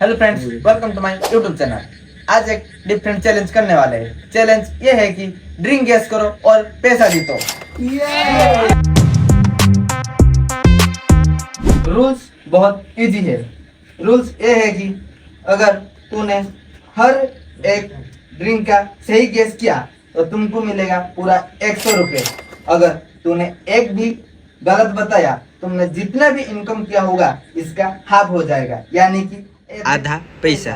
Hello friends, welcome to my YouTube channel. आज एक different challenge करने वाले हैं। चैलेंज ये है कि ड्रिंक गेस करो और पैसा जीतो। रूल्स बहुत इजी है। रूल्स ये है कि अगर तूने हर एक ड्रिंक का सही गेस किया तो तुमको मिलेगा पूरा 100 रुपये। अगर तूने एक भी गलत बताया, तुमने जितना भी इनकम किया होगा इसका हाफ हो जाएगा, यानी कि आधा पैसा।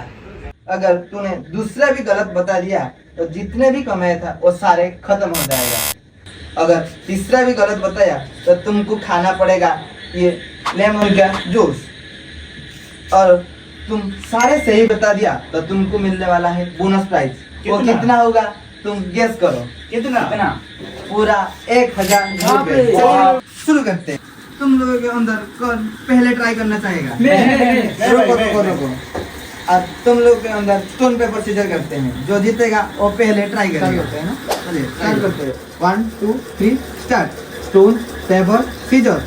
अगर तूने दूसरा भी गलत बता दिया तो जितने भी कमाया था वो सारे खत्म हो जाएगा। अगर तीसरा भी गलत बताया तो तुमको खाना पड़ेगा ये लेमन का जूस। और तुम सारे सही बता दिया तो तुमको मिलने वाला है बोनस प्राइज। वो कितना होगा तुम गेस करो। कितना? पूरा 1000 रुपए। शुरू करते हैं। तुम लोगों के अंदर कौन पहले ट्राई करना चाहेगा? रुको। अब तुम लोग के अंदर स्टोन पेपर सीजर करते हैं। जो जीतेगा वो पहले ट्राई करेगा ना। चलिए स्टार्ट करते हैं। 1 2 3 start. Stone paper scissor.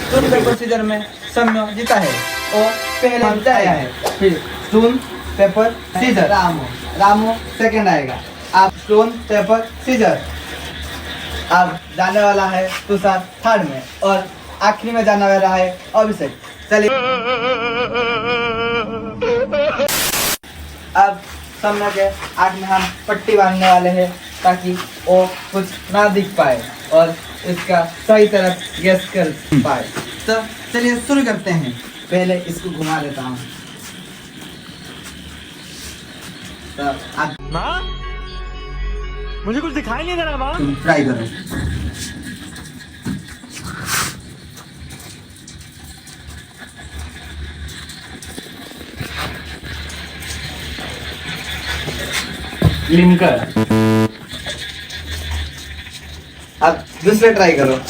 Stone paper scissor में सम्यो जीता है और पहले बताया है। फिर स्टोन पेपर सीजर रामो सेकंड आएगा। आप स्टोन पेपर सीजर। अब जाने वाला है तुषार थर्ड में और आखिरी में जाने वाला है अभिषेक। चलिए अब समय के आठ में हम पट्टी बांधने वाले हैं ताकि वो कुछ ना दिख पाए और इसका सही तरह गेस कर पाए। तो चलिए शुरू करते हैं। पहले इसको घुमा देता हूँ। तो आप माँ, मुझे कुछ दिखाई नहीं दे रहा माँ। तुम ट्राई करो। लिमकर। अब दूसरे ट्राई करो।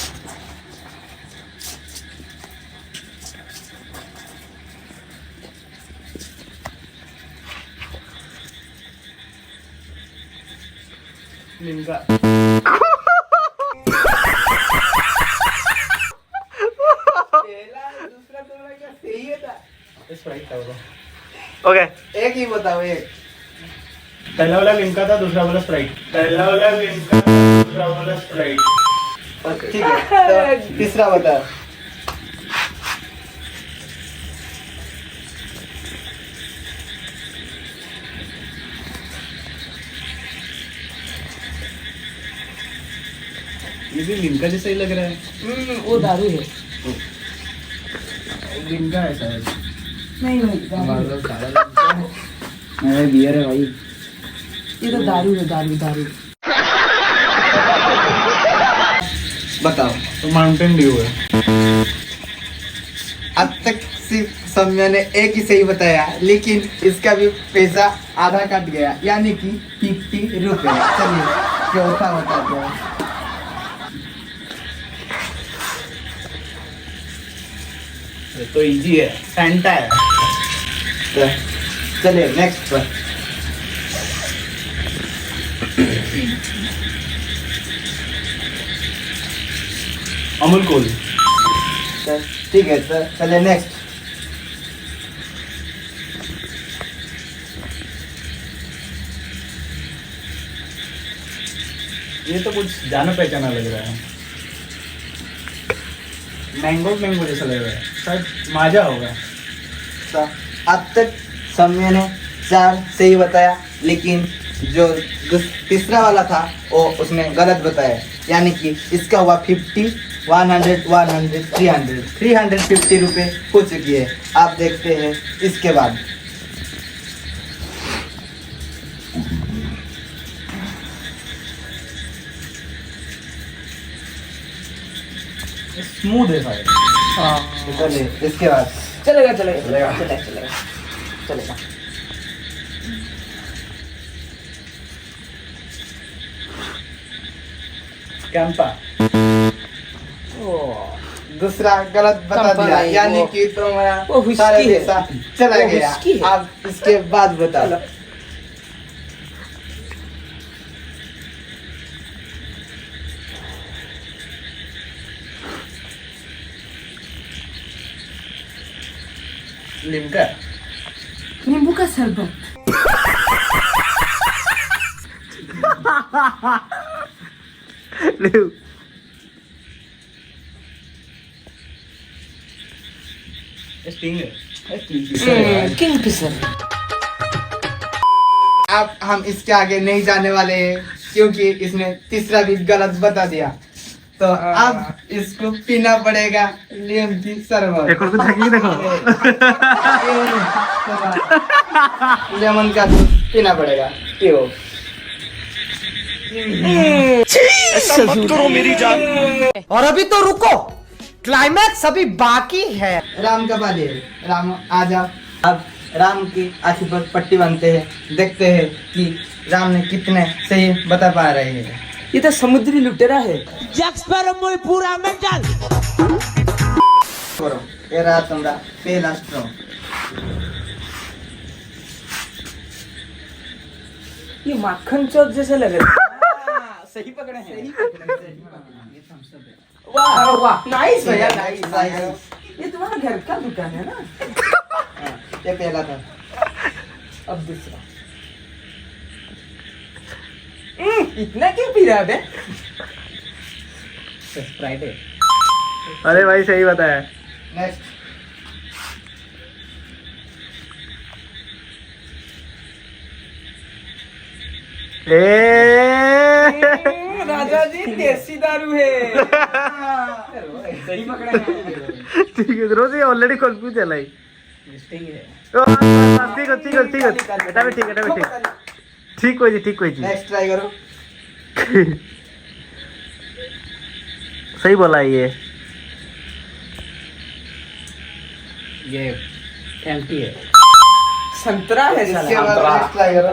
लिमका। ओके, एक ही बताओ। एक पहला वाला लिमका था, दूसरा वाला स्प्राइट। पहला वाला लिमका, दूसरा वाला स्प्राइट। ठीक है, तो तीसरा बताओ। ये भी लिमका जैसा ही लग रहा है। वो दारू है। लिमका है शायद। नहीं अरे बियर है भाई। ये तो दारू है। दारू बताओ। तो माउंटेन ड्यू है। अब तक सिर्फ सम्या ने एक ही सही बताया, लेकिन इसका भी पैसा आधा कट गया, यानी कि 50 रुपए। चलिए चौथा बताते हैं। तो इजी है, फैंटा है। तो चलिए नेक्स्ट पर। अमूल कूल। तो ठीक है, तो चलिए नेक्स्ट। ये तो कुछ जाना पहचाना लग रहा है। मैंगो जैसा लग रहा है, शायद माजा होगा। तो अब तक सम्या ने 4 सही बताया, लेकिन जो तीसरा वाला था वो उसने गलत बताया, यानी कि इसका हुआ 50, 100, 350 रुपये हो चुकी है। आप देखते हैं इसके बाद। स्मूथ है शायद। तो चलिए इसके बाद। चलेगा। कैंपा। दूसरा गलत बता कंपा दिया, नहीं, यानी वो- कि तुम्हारा वो whiskey सारा है। पैसा चला वो गया। whiskey है। आप इसके बाद बताओ। लिमका नींबू का शरबत। स्टिंग है। किंगफिशर। अब हम इसके आगे नहीं जाने वाले हैं क्योंकि इसने तीसरा भी गलत बता दिया। तो अब इसको पीना पड़ेगा लेमन की शरबत। लेमन का जूस पीना पड़ेगा। पियो। और अभी तो रुको, क्लाइमैक्स अभी बाकी है। राम का बाली है। राम आ जाओ। अब राम की आंखों पर पट्टी बांधते हैं, देखते हैं कि राम ने कितने सही बता पा रहे हैं। ये तो समुद्री लुटेरा है। करो ये रहा तुम्हारा पहला स्ट्रॉ। ये माखन चौक जैसे लग रहा है। सही पकड़े हैं। वाह वाह, नाइस भैया, नाइस, नाइस। नाइस। ये तुम्हारा घर का दुकान है ना। ये पहला था। अब दूसरा। इतना क्यों पी रहा है? स्प्राइट है। अरे भाई सही बताया। नेक्स्ट। राजा जी देसी दारू है। सही पकड़े हैं। ठीक है रोज ये ऑलरेडी कंफ्यूज है लाई। स्टिंग है। ठीक है बेटा भी ठीक ठीक कोई जी नेक्स्ट ट्राई करो। सही बोला ये। ये एम्प्टी है। संतरा है इसके साला। बाद नेक्स्ट ट्राई करो।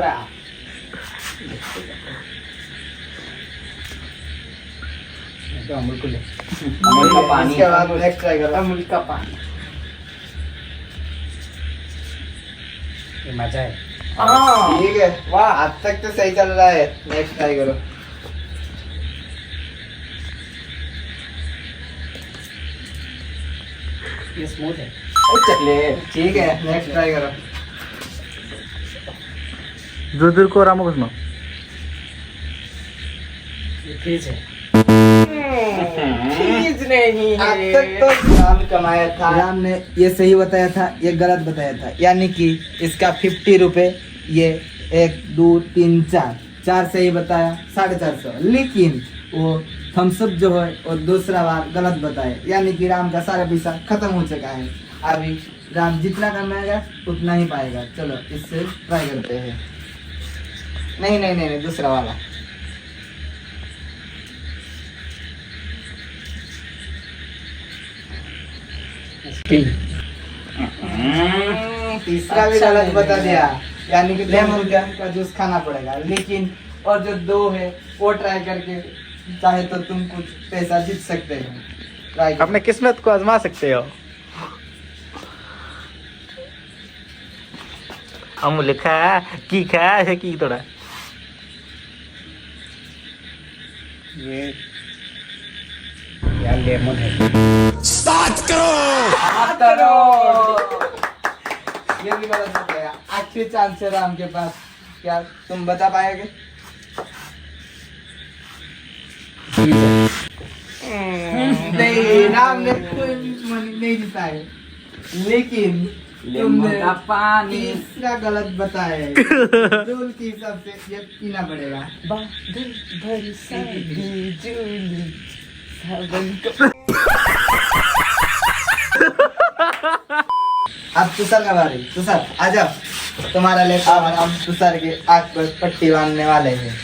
तो अमूल को ले। अमूल का पानी। इसके बाद नेक्स्ट ट्राई करो। अमूल का पानी। ये मजा है। हाँ, ठीक है। वाह, आज तक तो सही चल रहा है। नेक्स्ट ट्राई करो। ये स्मूथ है। ठीक है। नेक्स्ट ट्राई करो। दूर को रामकृष्ण। ये फ्रीज है। चीज नहीं आज है। तक तो राम कमाया था। राम ने ये सही बताया था, ये गलत बताया था। यानी कि इसका 50 रुपए, ये 1 2 3 4 सही बताया, 450। लेकिन वो थम्सअप जो है और दूसरा बार गलत बताया, यानी कि राम का सारा पैसा खत्म हो चुका है। अभी राम जितना कमाएगा उतना ही पाएगा। चलो इससे ट्राई करते हैं। नहीं, दूसरा वाला। स्टिंग। तीसरा भी अच्छा गलत नहीं बता है। दिया, यानी कि लेमन का जूस खाना पड़ेगा। लेकिन और जो 2 है वो ट्राई करके चाहे तो तुम कुछ पैसा जीत सकते हो। ट्राई करो। अपने किस्मत को आजमा सकते हो। अमूल खा की थोड़ा। ये यार लेमन है। 7 करोड़। ये भी गलत हो गया। आखिरी चांस है राम के पास। क्या तुम बता पाएंगे? नहीं, राम ने कोई मनी नहीं जीता है। लेकिन तुमने का पानी। तीसरा गलत बताया है। रूल के हिसाब से ये पीना पड़ेगा। बादल बरसाएगी जूली, सावन का। अब तुषार का बारी। तुषार आ जाओ, तुम्हारा लेकर हम तुषार की आंख पर पट्टी बांधने वाले हैं।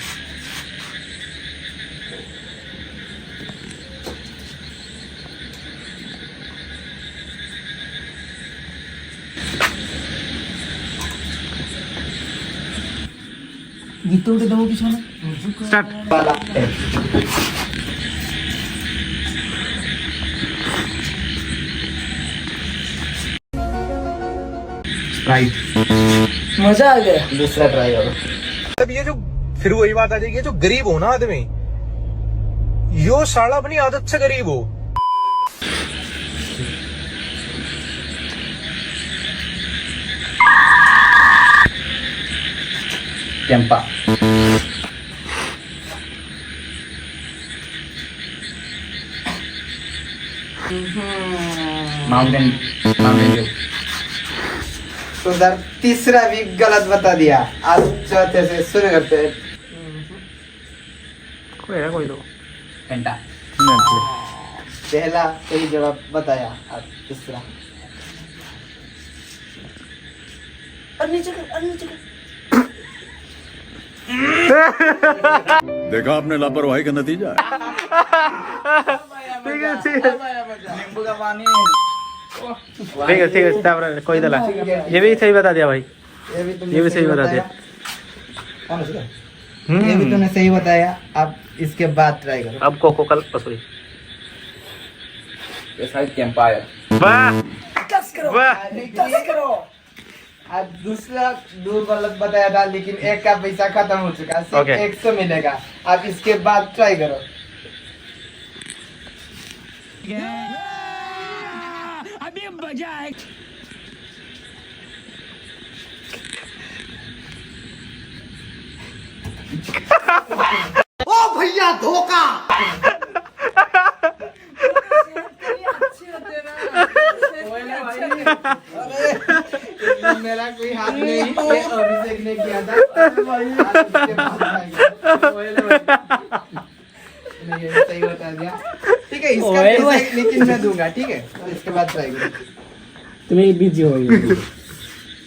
गीतों के दमों की सोना। स्टार्ट। वाला है। स्प्राइट। मजा आ गया। दूसरा ट्राई करो। तब ये जो फिर वही बात आ जाएगी, जो गरीब हो ना आदमी, यो साला अपनी आदत से गरीब हो। कैंपा माउंटेन माउंटेन ड्यू तो उधर तीसरा भी गलत बता दिया। आप चौथे से शुरू करते हैं। कोई दो फेंटा पहला सही जवाब बताया। अब तीसरा देखा आपने लापरवाही का नतीजा है। नींबू का पानी ठीक है तापर कोई दला ये भी सही बता दिया भाई। तुमने ये भी सही बता दिया। ये भी तुमने सही बताया। अब इसके बाद ट्राई करो। अब कोको कल सॉरी ये शायद कैंपा है। वाह कस करो वाह कस करो। आज दूसरा दो गलत बताया था, लेकिन एक का पैसा खत्म हो चुका। सिर्फ Okay. 100 मिलेगा। अब इसके बाद ट्राई करो। इसमें मेरा कोई हाथ नहीं। ये अभिषेक ने किया था। अब इसके बाद try करो। नहीं, ये सही बता दिया। ठीक है, इसका पैसा लेकिन मैं दूंगा। ठीक है, और इसके बाद ट्राई करो। तुम्हें बिजी हो गई।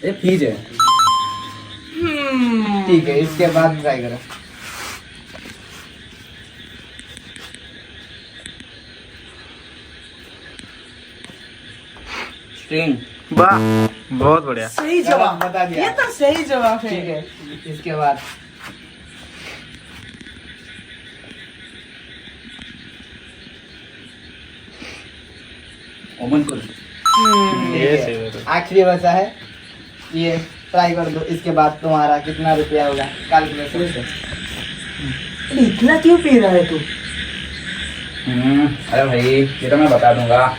ये फीज है। ठीक है, इसके बाद ट्राई करो। स्ट्रिंग वाह बहुत बढ़िया। सही जवाब बता दिया। ये तो सही जवाब है। ठीक है, इसके बाद ओमन कुल ये सही बता। आखिरी बचा है। ये ट्राई कर दो। इसके बाद तुम्हारा कितना रुपया होगा कैलकुलेशन से। इतना क्यों पी रहा है तू? अरे भाई ये तो मैं बता दूंगा।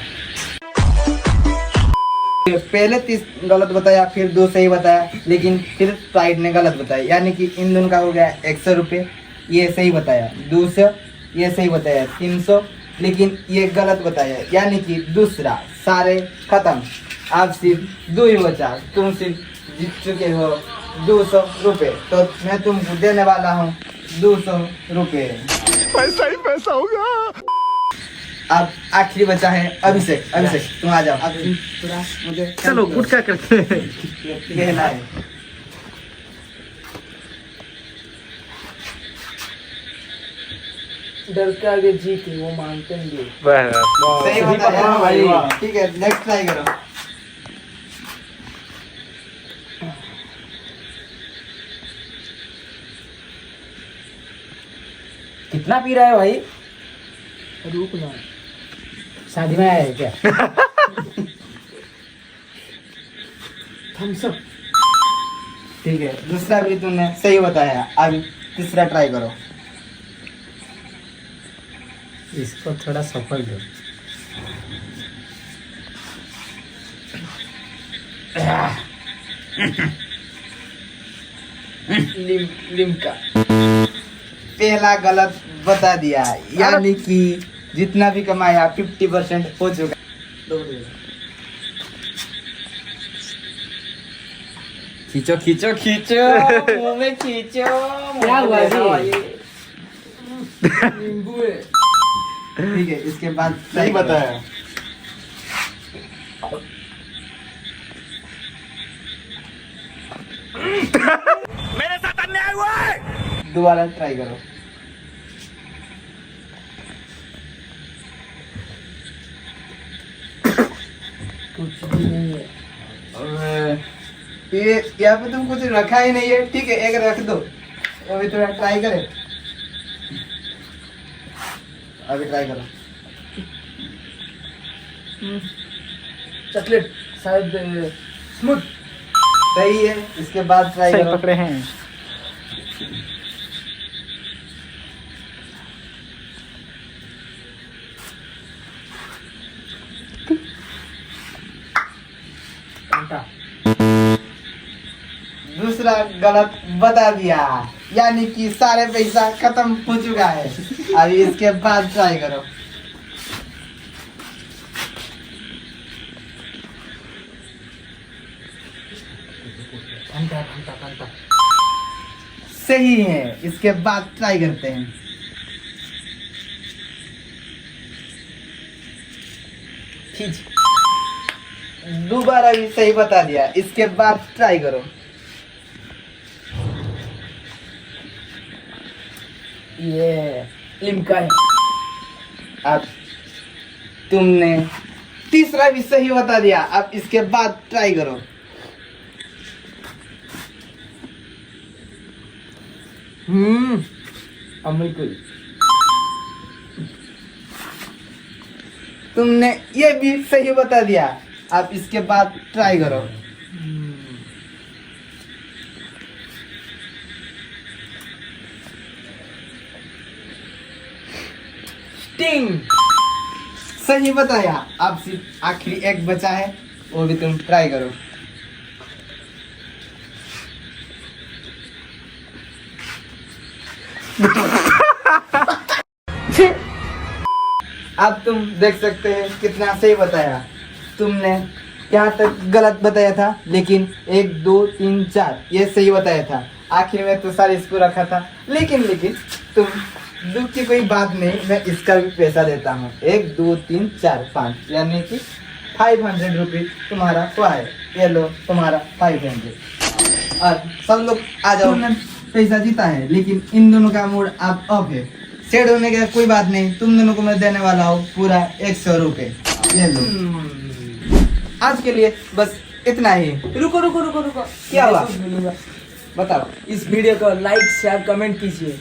पहले 30 गलत बताया, फिर 2 सही बताया, लेकिन फिर स्प्राइट ने गलत बताया। यानी कि इन दोनों का हो गया 100 रुपये। ये सही बताया 200, ये सही बताया 300, लेकिन ये गलत बताया। यानी कि दूसरा सारे खत्म। अब सिर्फ 2 ही बचा। तुम सिर्फ जीत चुके हो 200 रुपये। तो मैं तुमको देने वाला हूँ 200 रुपये। पैसा ही पैसा होगा। अब आखिरी बचा है अभिषेक। अभिषेक तुम आ जाओ। अब थोड़ा मुझे चलो गुटका करते हैं। कहना है। डर के आगे जीत वो मानते हैं। वाह सही बताया भाई। ठीक है, नेक्स्ट ट्राई करो। कितना पी रहा है भाई? रुक ना। शादी में आया है क्या? Thumbs up. ठीक है, दूसरा भी तुमने सही बताया। अब तीसरा ट्राई करो। इसको थोड़ा सफल दो। लिम्का पहला गलत बता दिया। यानी कि जितना भी कमाया 50% हो चुका। खींचो खींचो खींचो मुंह में खींचो। क्या हुआ जी? नींबू है। ठीक है, इसके बाद सही बताया। दोबारा ट्राई करो। कुछ भी नहीं है। ये यहाँ पे तुम कुछ रखा ही नहीं है। ठीक है, एक रख दो। अभी थोड़ा ट्राई करें। अभी ट्राई करो। चॉकलेट शायद स्मूथ। सही है, इसके बाद ट्राई सही करो। पकड़े हैं। दूसरा गलत बता दिया, यानी कि सारे पैसा खत्म हो चुका है। अभी इसके बाद ट्राई करो। सही है, इसके बाद ट्राई करते हैं। दोबारा भी सही बता दिया, इसके बाद ट्राई करो। ये लिम्का है। अब तुमने तीसरा भी सही बता दिया, अब इसके बाद ट्राई करो। अमूल। तुमने ये भी सही बता दिया, अब इसके बाद ट्राई करो। स्टिंग। सही बताया, अब सिर्फ आखिरी एक बचा है, वो भी तुम ट्राई करो। अब तुम देख सकते हैं कितना सही बताया। तुमने यहाँ तक गलत बताया था, लेकिन 1 2 3 4 ये सही बताया था। आखिर में तो सारे इसको रखा था, लेकिन तुम दुख की कोई बात नहीं, मैं इसका भी पैसा देता हूँ। 1 2 3 4 5 यानी कि 500 रुपीज तुम्हारा हुआ है। ये लो तुम्हारा 500। और सब लोग आ जाओ। तुमने पैसा जीता है, लेकिन इन दोनों का मूड अब ऑफ है। सेट होने का कोई बात नहीं, तुम दोनों को मैं देने वाला हूँ पूरा 100 रुपये। ये लो। आज के लिए बस इतना ही। रुको रुको रुको रुको, क्या हुआ? मैं कुछ बोलूंगा। बताओ। इस वीडियो को लाइक शेयर कमेंट कीजिए।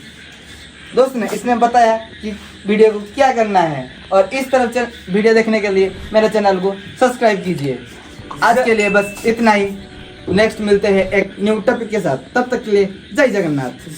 दोस्त ने इसने बताया कि वीडियो को क्या करना है, और इस तरफ वीडियो देखने के लिए मेरे चैनल को सब्सक्राइब कीजिए। आज के लिए बस इतना ही। नेक्स्ट मिलते हैं एक न्यू टॉपिक के साथ, तब तक के लिए जय जगन्नाथ।